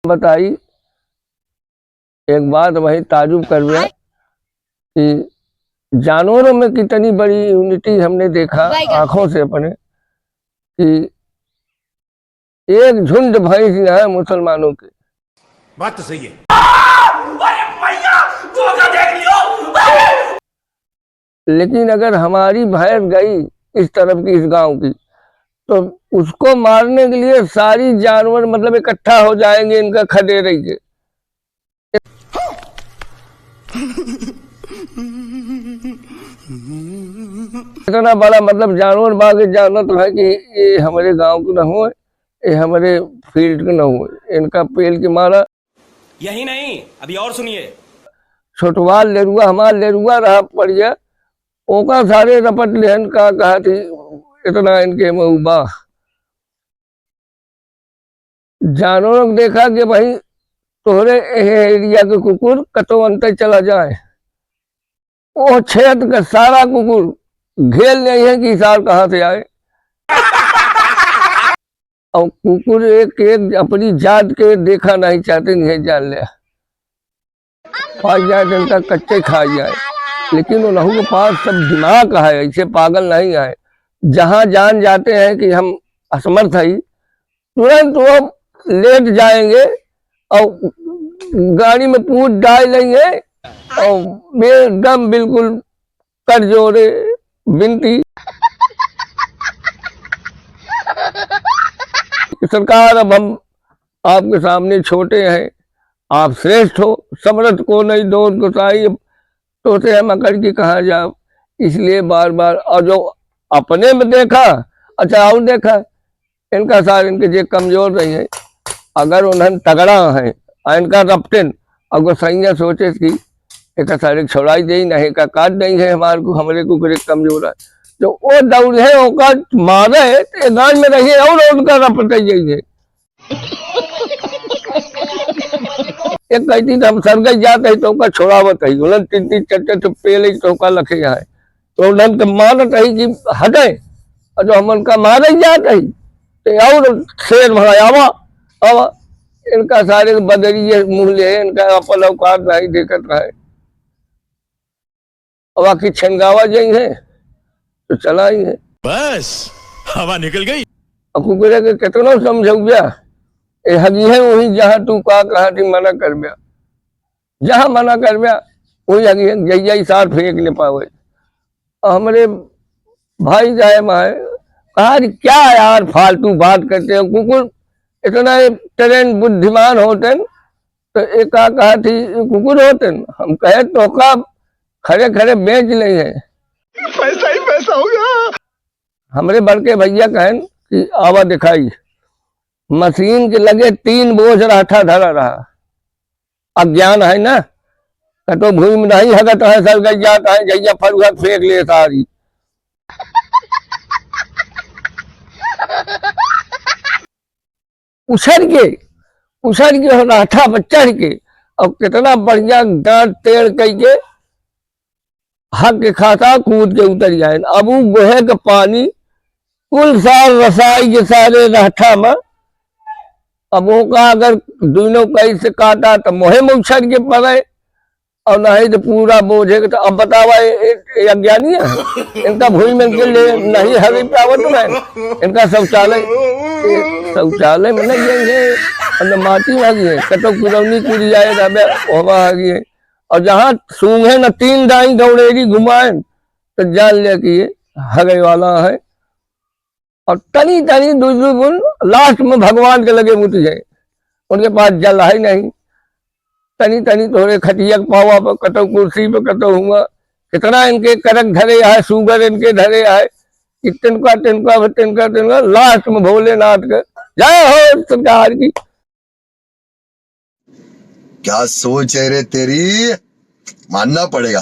बताई एक बात वही ताजुब कर गया कि जानवरों में कितनी बड़ी यूनिटी हमने देखा आंखों से अपने कि एक झुंड भैंस है मुसलमानों के। बात तो सही है। लेकिन अगर हमारी भैंस गई इस तरफ की, इस गांव की, तो उसको मारने के लिए सारी जानवर मतलब इकट्ठा हो जाएंगे इनका खदेड़े के। इतना बड़ा मतलब जानवर बाग जाना तो है कि ये हमारे गांव को न हो, ये हमारे फील्ड को न हो, इनका पेल के मारा। यही नहीं, अभी और सुनिए। छोटवाल लेरुआ हमार लेरुआ रहा पड़ गया, ओका सारे रपट लेहन का कहा थी इतना इनके मऊबा। जानवरों को देखा कि भाई तोहरे एरिया के कुकुर कतो अंतर चला जाए, वो क्षेत्र का सारा कुकुर घेर नहीं है कि साल कहाँ से आए। और कुकुर एक एक अपनी जात के देखा नहीं चाहते, नहीं जान लिया पा जाए जनता कच्चे खा जाए। लेकिन उन्हों के पास सब दिमाग है, ऐसे पागल नहीं है। जहां जान जाते हैं कि हम असमर्थ है, तुरंत वो लेट जाएंगे और गाड़ी में पूछ डाल लेंगे और एकदम बिल्कुल कर जोड़े विनती। सरकार अब हम आपके सामने छोटे हैं, आप श्रेष्ठ हो, समर्थ को नहीं दो गोसाई तो से हम अकड़ की कहा जाओ। इसलिए बार बार, और जो अपने में देखा अच्छा और देखा, इनका सार इनके जे कमजोर रही है, अगर उन्हें तगड़ा है इनका रपटेन, अगर सैया सोचे कि एक सारे छोड़ाई दे नहीं का काट नहीं है हमारे को, हमारे को कमजोर है तो वो दौड़ है ओका मारे तो गांव में रहिए और उनका रपट जाइए। एक कहती तो हम सरगई जाते तो का छोड़ावत है, उन्हें तीन तीन चट्टे तो पेले तो का लखे है तो उन्हें तो मानत है कि हटे, और जो हम उनका मारे जाते है तो और शेर भरा आवा आवा। इनका सारे बदरिए मुँह ले, इनका अपल अवकाश नहीं देखत रहे। अब आखिर छनगावा जाई है तो चला ही है, बस हवा निकल गई। अब कुकुरे के कितना समझौ गया हगी है वही जहाँ तू कहा थी मना कर गया, जहाँ मना कर गया वही हगी है, जैया सार फेंक ले पावे। हमारे भाई जाए माए कहा क्या यार फालतू बात करते हो, कुकुर इतना ट्रेन बुद्धिमान होते तो एक कहा थी कुकुर होते, हम कहे तो का खड़े खड़े बेच नहीं है, पैसा ही पैसा होगा। हमारे बड़के भैया कहें कि आवा दिखाई मशीन के लगे 3 बोझ राठा धरा रहा। अज्ञान है ना, कतो भूमि में नहीं हगत है, सर गई जाता है जैया फरुआ फेंक ले सारी। उछल के राठा बच्चा के और कितना बढ़िया गांठ टेढ़ करके हक के खाता कूद के उतर जाए। अब वो गोहे का पानी कुल सार रसाई के सारे राठा में, अब वो का अगर दोनों कई से काटा तो मोहे में उछल के पड़े और नहीं तो पूरा बोझे। तो अब बतावा अज्ञानी है, इनका भूमि में के लिए नहीं हरी पावत में, इनका शौचालय में नहीं जाएंगे, माटी में आगी है कटो कुरौनी कुरी जाए आगी है। और जहाँ सूंघे न 3 दाई दौड़ेगी घुमाए तो जान लिया कि ये हगे वाला है। और तनी तनी दूसरी गुण लास्ट में भगवान के लगे मुझ जाए, उनके पास जल है नहीं। तनी तनी थोड़े खटिया पावा पर कतो कुर्सी पर कतो हुआ, कितना इनके करक धरे है, शुगर इनके धरे है, तिनका लास्ट में भोलेनाथ का जय हो सरकार की। क्या सोच है रे तेरी, मानना पड़ेगा।